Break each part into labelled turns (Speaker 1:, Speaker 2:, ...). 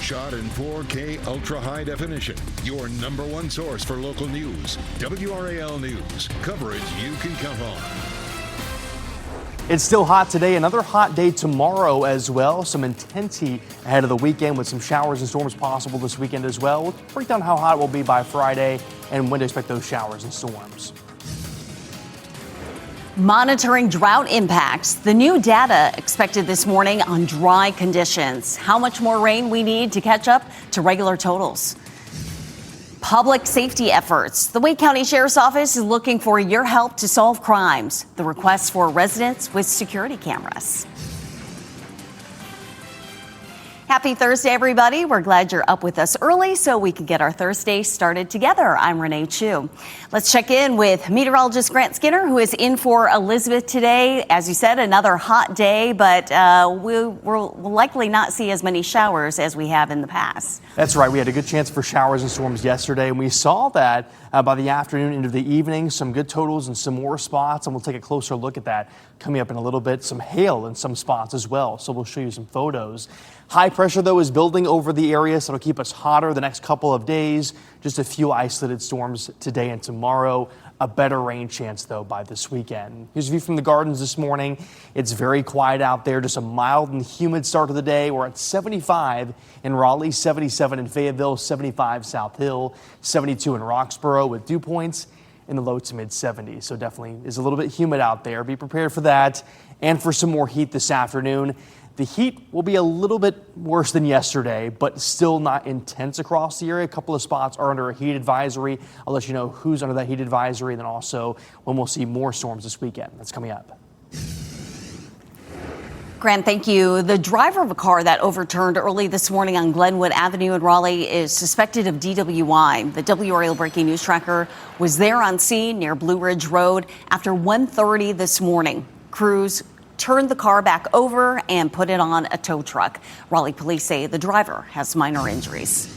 Speaker 1: shot in 4K ultra high definition. Your number one source for local news. WRAL News. Coverage you can count on.
Speaker 2: It's still hot today. Another hot day tomorrow as well. Some intense heat ahead of the weekend with some showers and storms possible this weekend as well. We'll break down how hot it will be by Friday and when to expect those showers and storms.
Speaker 3: Monitoring drought impacts. The new data expected this morning on dry conditions. How much more rain we need to catch up to regular totals. Public safety efforts. The Wake County Sheriff's Office is looking for your help to solve crimes. The request for residents with security cameras. Happy Thursday, everybody. We're glad you're up with us early so we can get our Thursday started together. I'm Renee Chu. Let's check in with meteorologist Grant Skinner, who is in for Elizabeth today. As you said, another hot day, but we'll likely not see as many showers as we have in the past.
Speaker 2: That's right. We had a good chance for showers and storms yesterday, and we saw that by the afternoon into the evening. Some good totals and some more spots, and we'll take a closer look at that coming up in a little bit. Some hail in some spots as well, so we'll show you some photos. High pressure, though, is building over the area, so it'll keep us hotter the next couple of days. Just a few isolated storms today and tomorrow. A better rain chance, though, by this weekend. Here's a view from the gardens this morning. It's very quiet out there. Just a mild and humid start to the day. We're at 75 in Raleigh, 77 in Fayetteville, 75 South Hill, 72 in Roxborough with dew points in the low to mid 70s. So definitely is a little bit humid out there. Be prepared for that and for some more heat this afternoon. The heat will be a little bit worse than yesterday, but still not intense across the area. A couple of spots are under a heat advisory. I'll let you know who's under that heat advisory, and then also when we'll see more storms this weekend. That's coming up.
Speaker 3: Grant, thank you. The driver of a car that overturned early this morning on Glenwood Avenue in Raleigh is suspected of DWI. The WRAL breaking news tracker was there on scene near Blue Ridge Road after 1:30 this morning. Crews turned the car back over and put it on a tow truck. Raleigh police say the driver has minor injuries.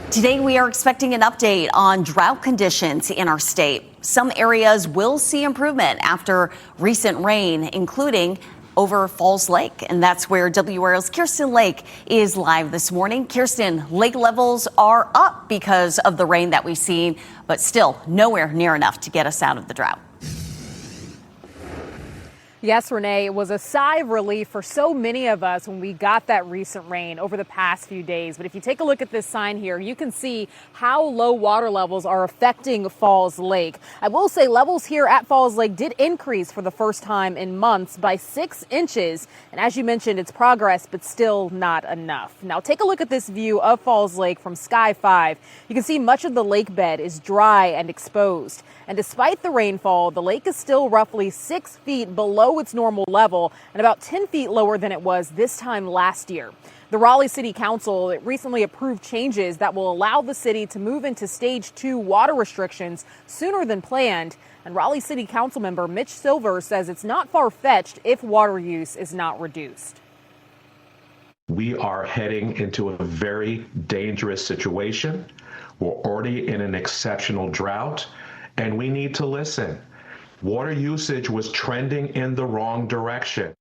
Speaker 3: Today, we are expecting an update on drought conditions in our state. Some areas will see improvement after recent rain, including over Falls Lake, and that's where WRAL's Kirsten Lake is live this morning. Kirsten, lake levels are up because of the rain that we've seen, but still nowhere near enough to get us out of the drought.
Speaker 4: Yes, Renee, it was a sigh of relief for so many of us when we got that recent rain over the past few days. But if you take a look at this sign here, you can see how low water levels are affecting Falls Lake. I will say levels here at Falls Lake did increase for the first time in months by 6 inches. And as you mentioned, it's progress, but still not enough. Now take a look at this view of Falls Lake from Sky 5. You can see much of the lake bed is dry and exposed. And despite the rainfall, the lake is still roughly 6 feet below its normal level and about 10 feet lower than it was this time last year. The Raleigh City Council recently approved changes that will allow the city to move into stage 2 water restrictions sooner than planned. And Raleigh City Council member Mitch Silver says it's not far-fetched if water use is not reduced.
Speaker 5: We are heading into a very dangerous situation. We're already in an exceptional drought, and we need to listen. Water usage was trending in the wrong direction.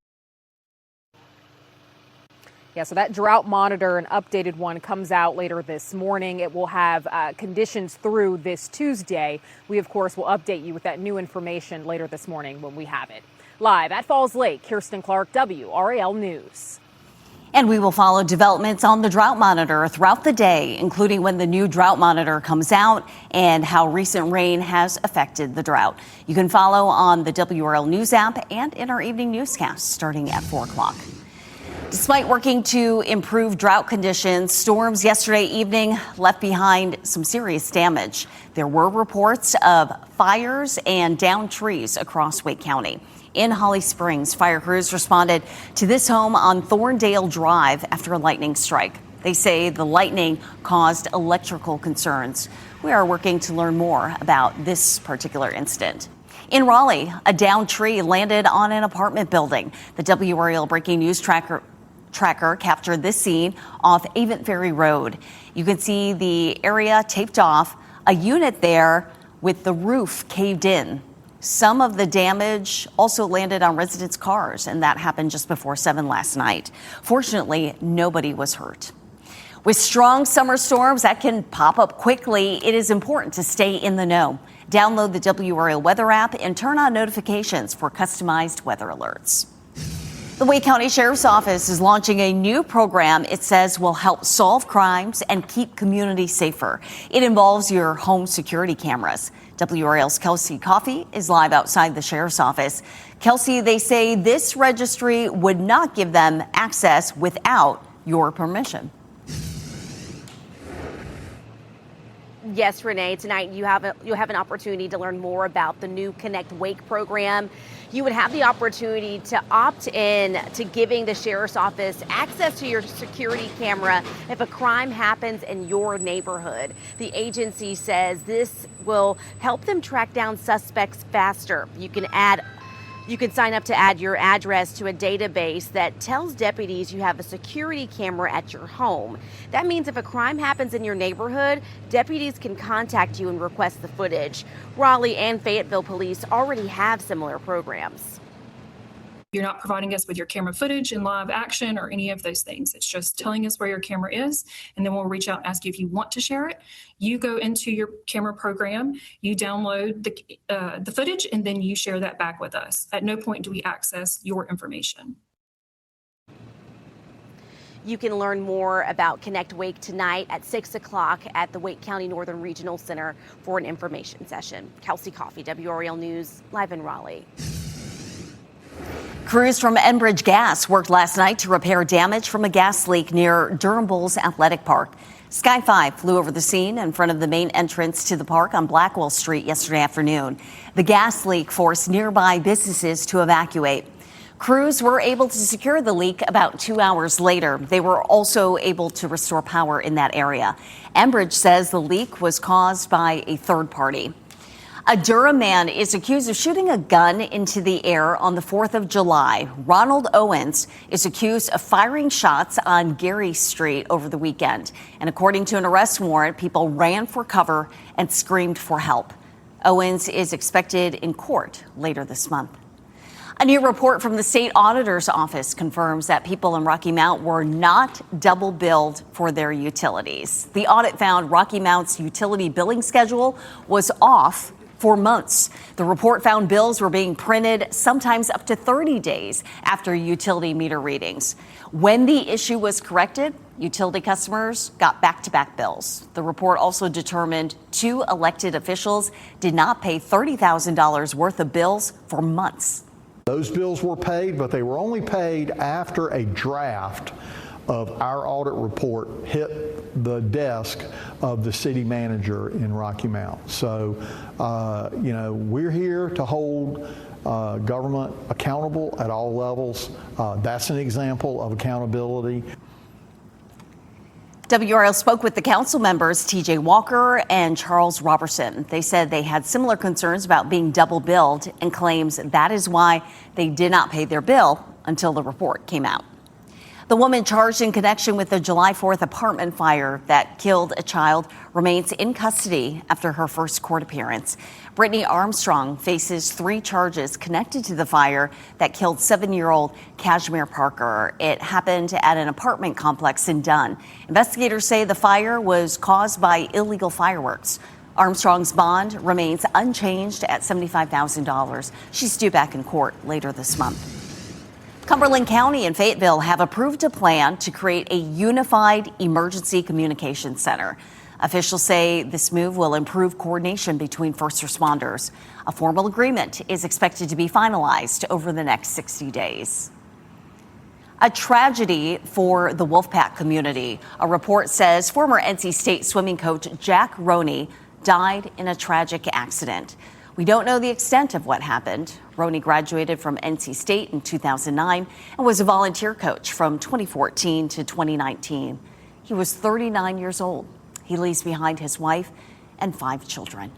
Speaker 4: Yeah, so that drought monitor, an updated one, comes out later this morning. It will have conditions through this Tuesday. We, of course, will update you with that new information later this morning when we have it. Live at Falls Lake, Kirsten Clark, WRAL News.
Speaker 3: And we will follow developments on the drought monitor throughout the day, including when the new drought monitor comes out and how recent rain has affected the drought. You can follow on the WRAL News app and in our evening newscast starting at 4 o'clock. Despite working to improve drought conditions, storms yesterday evening left behind some serious damage. There were reports of fires and downed trees across Wake County. In Holly Springs, fire crews responded to this home on Thorndale Drive after a lightning strike. They say the lightning caused electrical concerns. We are working to learn more about this particular incident. In Raleigh, a downed tree landed on an apartment building. The WRAL breaking news tracker captured this scene off Avent Ferry Road. You can see the area taped off, a unit there with the roof caved in. Some of the damage also landed on residents' cars, and that happened just before 7 last night. Fortunately, nobody was hurt. With strong summer storms that can pop up quickly, it is important to stay in the know. Download the WRAL weather app and turn on notifications for customized weather alerts. The Wake County Sheriff's Office is launching a new program it says will help solve crimes and keep communities safer. It involves your home security cameras. WRAL's Kelsey Coffey is live outside the Sheriff's Office. Kelsey, they say this registry would not give them access without your permission.
Speaker 6: Yes, Renee, tonight you'll have an opportunity to learn more about the new Connect Wake program. You would have the opportunity to opt in to giving the Sheriff's Office access to your security camera if a crime happens in your neighborhood. The agency says this will help them track down suspects faster. You can sign up to add your address to a database that tells deputies you have a security camera at your home. That means if a crime happens in your neighborhood, deputies can contact you and request the footage. Raleigh and Fayetteville police already have similar programs.
Speaker 7: You're not providing us with your camera footage in live action or any of those things. It's just telling us where your camera is, and then we'll reach out and ask you if you want to share it. You go into your camera program, you download the footage, and then you share that back with us. At no point do we access your information.
Speaker 6: You can learn more about Connect Wake tonight at 6 o'clock at the Wake County Northern Regional Center for an information session. Kelsey Coffey, WRAL News, live in Raleigh.
Speaker 3: Crews from Enbridge Gas worked last night to repair damage from a gas leak near Durham Bulls Athletic Park. Sky 5 flew over the scene in front of the main entrance to the park on Blackwell Street yesterday afternoon. The gas leak forced nearby businesses to evacuate. Crews were able to secure the leak about 2 hours later. They were also able to restore power in that area. Enbridge says the leak was caused by a third party. A Durham man is accused of shooting a gun into the air on the 4th of July. Ronald Owens is accused of firing shots on Gary Street over the weekend. And according to an arrest warrant, people ran for cover and screamed for help. Owens is expected in court later this month. A new report from the state auditor's office confirms that people in Rocky Mount were not double billed for their utilities. The audit found Rocky Mount's utility billing schedule was off for months. The report found bills were being printed sometimes up to 30 days after utility meter readings. When the issue was corrected, utility customers got back-to-back bills. The report also determined 2 elected officials did not pay $30,000 worth of bills for months.
Speaker 8: Those bills were paid, but they were only paid after a draft of our audit report hit the desk of the city manager in Rocky Mount. So, we're here to hold government accountable at all levels. That's an example of accountability.
Speaker 3: WRAL spoke with the council members TJ Walker and Charles Robertson. They said they had similar concerns about being double billed and claims that is why they did not pay their bill until the report came out. The woman charged in connection with the July 4th apartment fire that killed a child remains in custody after her first court appearance. Brittany Armstrong faces 3 charges connected to the fire that killed 7-year-old Kashmir Parker. It happened at an apartment complex in Dunn. Investigators say the fire was caused by illegal fireworks. Armstrong's bond remains unchanged at $75,000. She's due back in court later this month. Cumberland County and Fayetteville have approved a plan to create a unified emergency communications center. Officials say this move will improve coordination between first responders. A formal agreement is expected to be finalized over the next 60 days. A tragedy for the Wolfpack community. A report says former NC State swimming coach Jack Roney died in a tragic accident. We don't know the extent of what happened. Roney graduated from NC State in 2009 and was a volunteer coach from 2014 to 2019. He was 39 years old. He leaves behind his wife and 5 children.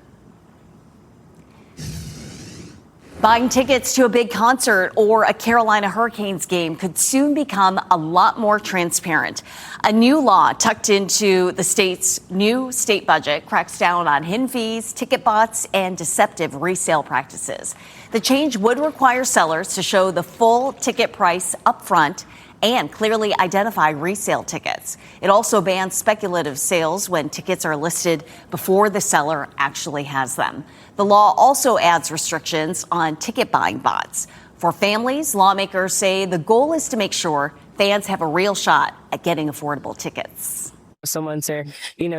Speaker 3: Buying tickets to a big concert or a Carolina Hurricanes game could soon become a lot more transparent. A new law tucked into the state's new state budget cracks down on hidden fees, ticket bots, and deceptive resale practices. The change would require sellers to show the full ticket price up front and clearly identify resale tickets. It also bans speculative sales when tickets are listed before the seller actually has them. The law also adds restrictions on ticket buying bots. For families, lawmakers say the goal is to make sure fans have a real shot at getting affordable tickets.
Speaker 9: Someone to,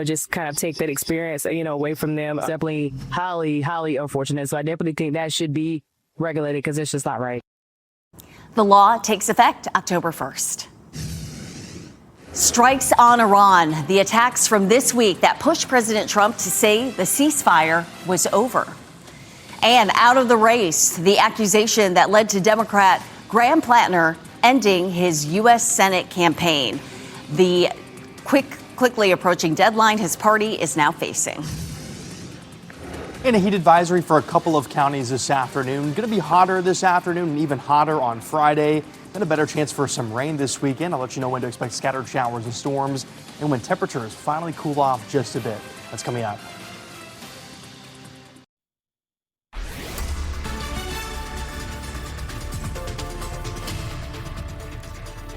Speaker 9: just kind of take that experience, away from them. Definitely highly, highly unfortunate. So I definitely think that should be regulated because it's just not right.
Speaker 3: The law takes effect October 1st. Strikes on Iran, the attacks from this week that pushed President Trump to say the ceasefire was over. And out of the race, the accusation that led to Democrat Graham Plattner ending his U.S. Senate campaign. The quickly approaching deadline his party is now facing.
Speaker 2: And a heat advisory for a couple of counties this afternoon. Going to be hotter this afternoon and even hotter on Friday. Then a better chance for some rain this weekend. I'll let you know when to expect scattered showers and storms and when temperatures finally cool off just a bit. That's coming up.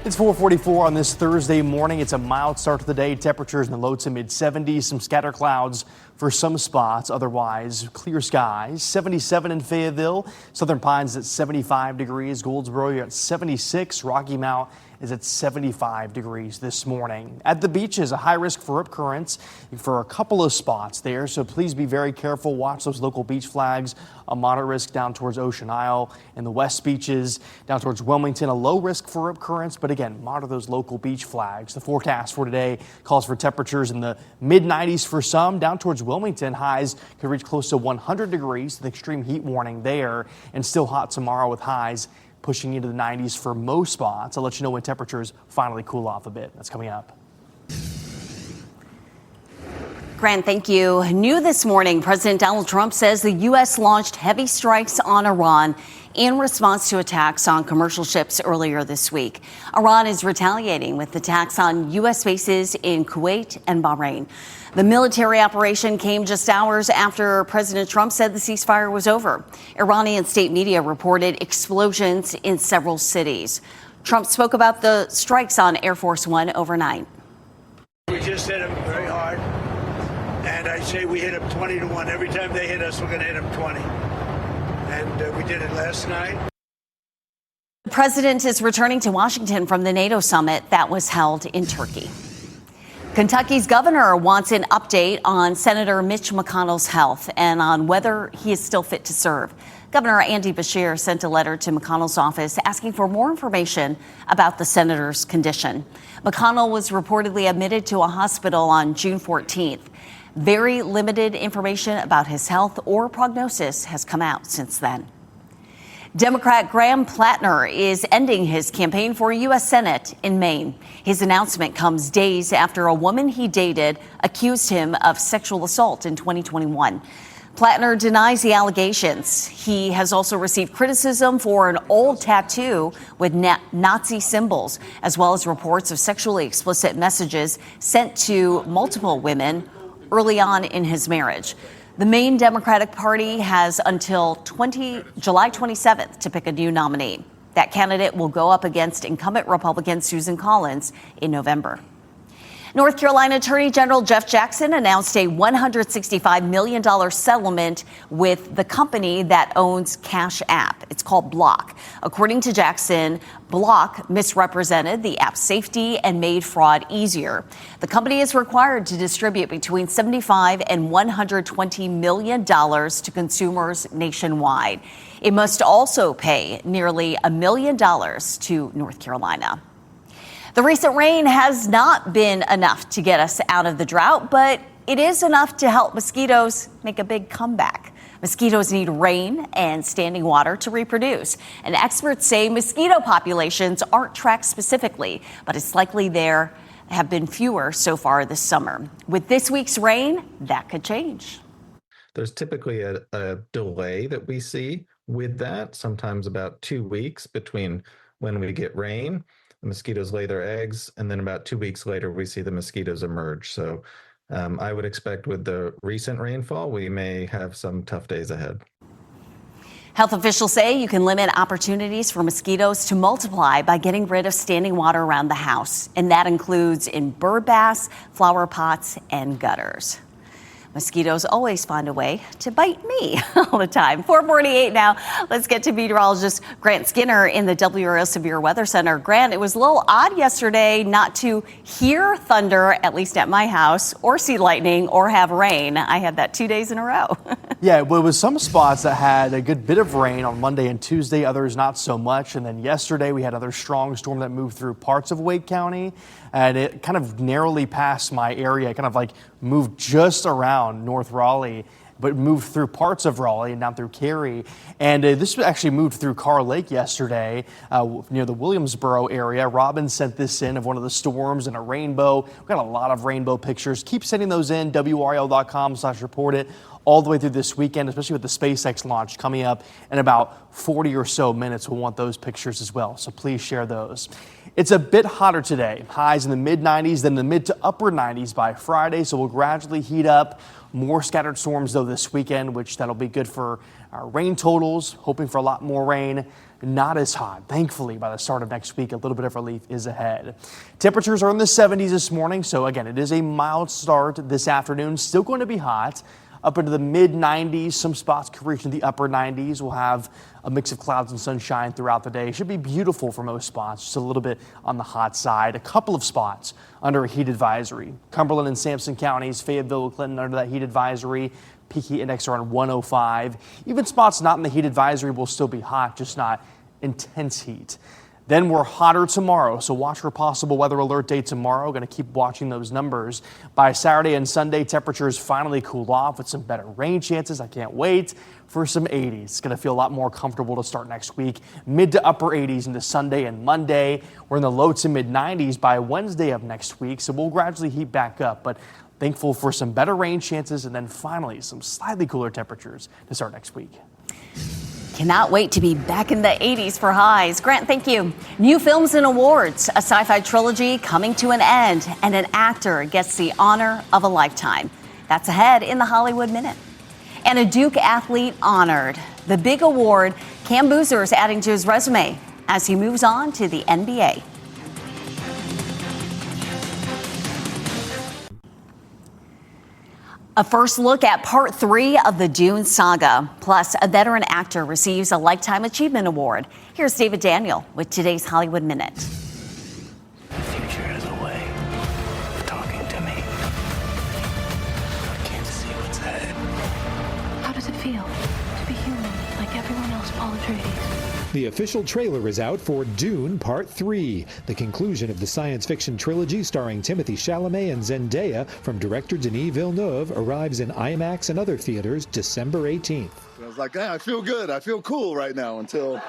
Speaker 2: It's 4:44 on this Thursday morning. It's a mild start to the day. Temperatures in the low to mid 70s. Some scatter clouds for some spots. Otherwise, clear skies. 77 in Fayetteville. Southern Pines at 75 degrees. Goldsboro, you're at 76. Rocky Mount is at 75 degrees this morning. At the beaches, a high risk for rip currents for a couple of spots there. So please be very careful. Watch those local beach flags. A moderate risk down towards Ocean Isle and the west beaches. Down towards Wilmington, a low risk for rip currents. But again, monitor those local beach flags. The forecast for today calls for temperatures in the mid 90s for some. Down towards Wilmington, highs could reach close to 100 degrees. The extreme heat warning there. And still hot tomorrow with highs pushing into the 90s for most spots. I'll let you know when temperatures finally cool off a bit. That's coming up.
Speaker 3: Grant, thank you. New this morning, President Donald Trump says the U.S. launched heavy strikes on Iran in response to attacks on commercial ships earlier this week. Iran is retaliating with attacks on U.S. bases in Kuwait and Bahrain. The military operation came just hours after President Trump said the ceasefire was over. Iranian state media reported explosions in several cities. Trump spoke about the strikes on Air Force One overnight.
Speaker 10: We just hit them very hard, and I say we hit them 20-1. Every time they hit us, we're going to hit them 20. And we did it last night.
Speaker 3: The president is returning to Washington from the NATO summit that was held in Turkey. Kentucky's governor wants an update on Senator Mitch McConnell's health and on whether he is still fit to serve. Governor Andy Beshear sent a letter to McConnell's office asking for more information about the senator's condition. McConnell was reportedly admitted to a hospital on June 14th. Very limited information about his health or prognosis has come out since then. Democrat Graham Plattner is ending his campaign for U.S. Senate in Maine. His announcement comes days after a woman he dated accused him of sexual assault in 2021. Plattner denies the allegations. He has also received criticism for an old tattoo with Nazi symbols, as well as reports of sexually explicit messages sent to multiple women early on in his marriage. The Maine Democratic Party has until July 27th to pick a new nominee. That candidate will go up against incumbent Republican Susan Collins in November. North Carolina Attorney General Jeff Jackson announced a $165 million settlement with the company that owns Cash App. It's called Block. According to Jackson, Block misrepresented the app's safety and made fraud easier. The company is required to distribute between $75 and $120 million to consumers nationwide. It must also pay nearly $1 million to North Carolina. The recent rain has not been enough to get us out of the drought, but it is enough to help mosquitoes make a big comeback. Mosquitoes need rain and standing water to reproduce. And experts say mosquito populations aren't tracked specifically, but it's likely there have been fewer so far this summer. With this week's rain, that could change.
Speaker 11: There's typically a delay that we see with that, sometimes about 2 weeks between when we get rain. The mosquitoes lay their eggs, and then about 2 weeks later, we see the mosquitoes emerge. So I would expect with the recent rainfall, we may have some tough days ahead.
Speaker 3: Health officials say you can limit opportunities for mosquitoes to multiply by getting rid of standing water around the house, and that includes in bird baths, flower pots, and gutters. Mosquitoes always find a way to bite me all the time. 4:48 now. Let's get to meteorologist Grant Skinner in the WRAL Severe Weather Center. Grant, it was a little odd yesterday not to hear thunder, at least at my house, or see lightning or have rain. I had that 2 days in a row.
Speaker 2: Yeah, well, it was some spots that had a good bit of rain on Monday and Tuesday, others not so much. And then yesterday we had another strong storm that moved through parts of Wake County, and it kind of narrowly passed my area. It kind of like moved just around North Raleigh, but moved through parts of Raleigh and down through Cary. And this actually moved through Carr Lake yesterday near the Williamsboro area. Robin sent this in of one of the storms and a rainbow. We got a lot of rainbow pictures. Keep sending those in, WRAL.com/report it, all the way through this weekend, especially with the SpaceX launch coming up in about 40 or so minutes. We'll want those pictures as well, so please share those. It's a bit hotter today. Highs in the mid-90s, then the mid to upper 90s by Friday, so we'll gradually heat up. More scattered storms, though, this weekend, which that'll be good for our rain totals. Hoping for a lot more rain. Not as hot. Thankfully, by the start of next week, a little bit of relief is ahead. Temperatures are in the 70s this morning, so again, it is a mild start this afternoon. Still going to be hot. Up into the mid-90s. Some spots could reach into the upper 90s. We'll have a mix of clouds and sunshine throughout the day. It should be beautiful for most spots, just a little bit on the hot side. A couple of spots under a heat advisory. Cumberland and Sampson counties, Fayetteville and Clinton under that heat advisory. Peak heat index around 105. Even spots not in the heat advisory will still be hot, just not intense heat. Then we're hotter tomorrow, so watch for a possible weather alert day tomorrow. Going to keep watching those numbers. By Saturday and Sunday, temperatures finally cool off with some better rain chances. I can't wait for some 80s. It's going to feel a lot more comfortable to start next week. Mid to upper 80s into Sunday and Monday. We're in the low to mid 90s by Wednesday of next week, so we'll gradually heat back up. But thankful for some better rain chances and then finally some slightly cooler temperatures to start next week.
Speaker 3: Cannot wait to be back in the 80s for highs. Grant, thank you. New films and awards, a sci-fi trilogy coming to an end, and an actor gets the honor of a lifetime. That's ahead in the Hollywood Minute. And a Duke athlete honored. The big award Cam Boozer is adding to his resume as he moves on to the NBA. A first look at part 3 of the Dune saga. Plus, a veteran actor receives a Lifetime Achievement Award. Here's David Daniel with today's Hollywood Minute.
Speaker 12: The future has a way of talking to me. I can't see what's ahead.
Speaker 13: How does it feel to be human like everyone else, Paul Atreides?
Speaker 14: The official trailer is out for Dune Part 3, the conclusion of the science fiction trilogy starring Timothée Chalamet and Zendaya from director Denis Villeneuve arrives in IMAX and other theaters December 18th.
Speaker 15: I was like, I feel good. I feel cool right now until...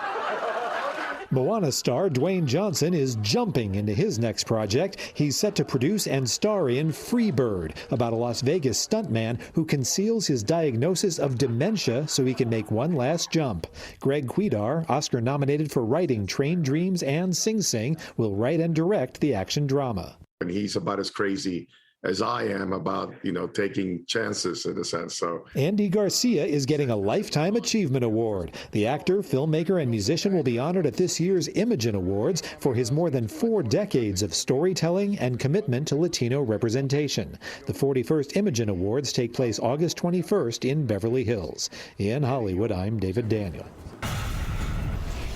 Speaker 14: Moana star Dwayne Johnson is jumping into his next project. He's set to produce and star in Freebird, about a Las Vegas stuntman who conceals his diagnosis of dementia so he can make one last jump. Greg Cuidar, Oscar nominated for writing Train Dreams and Sing Sing, will write and direct the action drama.
Speaker 15: And he's about as crazy as I am about, taking chances in a sense. So
Speaker 14: Andy Garcia is getting a Lifetime Achievement Award. The actor, filmmaker, and musician will be honored at this year's Imagen Awards for his more than 4 decades of storytelling and commitment to Latino representation. The 41st Imagen Awards take place August 21st in Beverly Hills. In Hollywood, I'm David Daniel.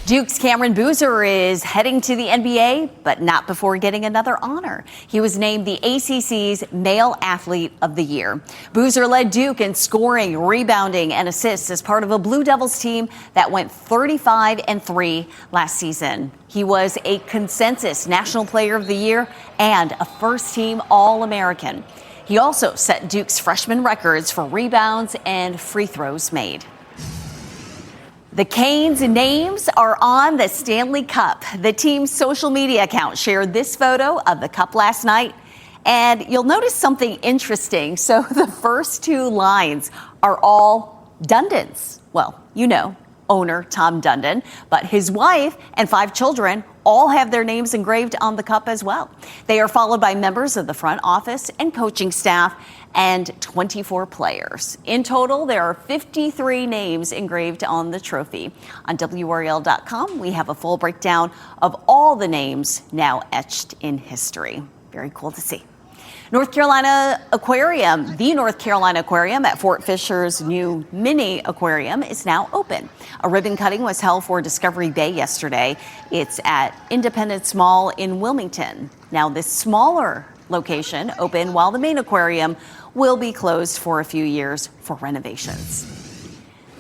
Speaker 3: Duke's Cameron Boozer is heading to the NBA, but not before getting another honor. He was named the ACC's Male Athlete of the Year. Boozer led Duke in scoring, rebounding, and assists as part of a Blue Devils team that went 35-3 last season. He was a consensus National Player of the Year and a first-team All-American. He also set Duke's freshman records for rebounds and free throws made. The Canes' names are on the Stanley Cup. The team's social media account shared this photo of the cup last night, and you'll notice something interesting. So the first 2 lines are all Dundons. Well, owner Tom Dundon, but his wife and 5 children all have their names engraved on the cup as well. They are followed by members of the front office and coaching staff and 24 players. In total, there are 53 names engraved on the trophy. On WRAL.com, we have a full breakdown of all the names now etched in history. Very cool to see. North Carolina Aquarium, the North Carolina Aquarium at Fort Fisher's new mini aquarium is now open. A ribbon cutting was held for Discovery Bay yesterday. It's at Independence Mall in Wilmington. Now, this smaller location open while the main aquarium will be closed for a few years for renovations.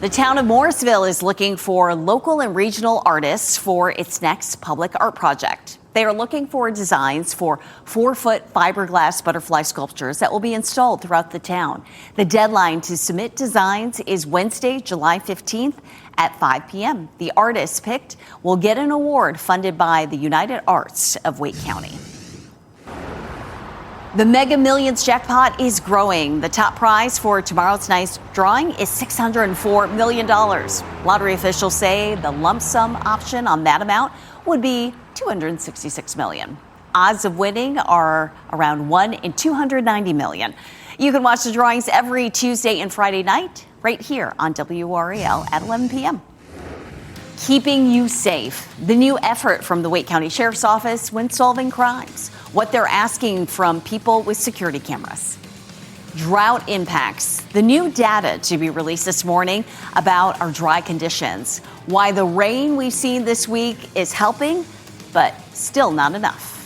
Speaker 3: The town of Morrisville is looking for local and regional artists for its next public art project. They are looking for designs for 4-foot fiberglass butterfly sculptures that will be installed throughout the town. The deadline to submit designs is Wednesday, July 15th at 5 p.m. The artists picked will get an award funded by the United Arts of Wake County. The Mega Millions jackpot is growing. The top prize for tomorrow's night's drawing is $604 million. Lottery officials say the lump sum option on that amount would be $266 million. Odds of winning are around 1 in 290 million. You can watch the drawings every Tuesday and Friday night right here on WRAL at 11 p.m. Keeping you safe. The new effort from the Wake County Sheriff's Office when solving crimes. What they're asking from people with security cameras. Drought impacts. The new data to be released this morning about our dry conditions. Why the rain we've seen this week is helping, but still not enough.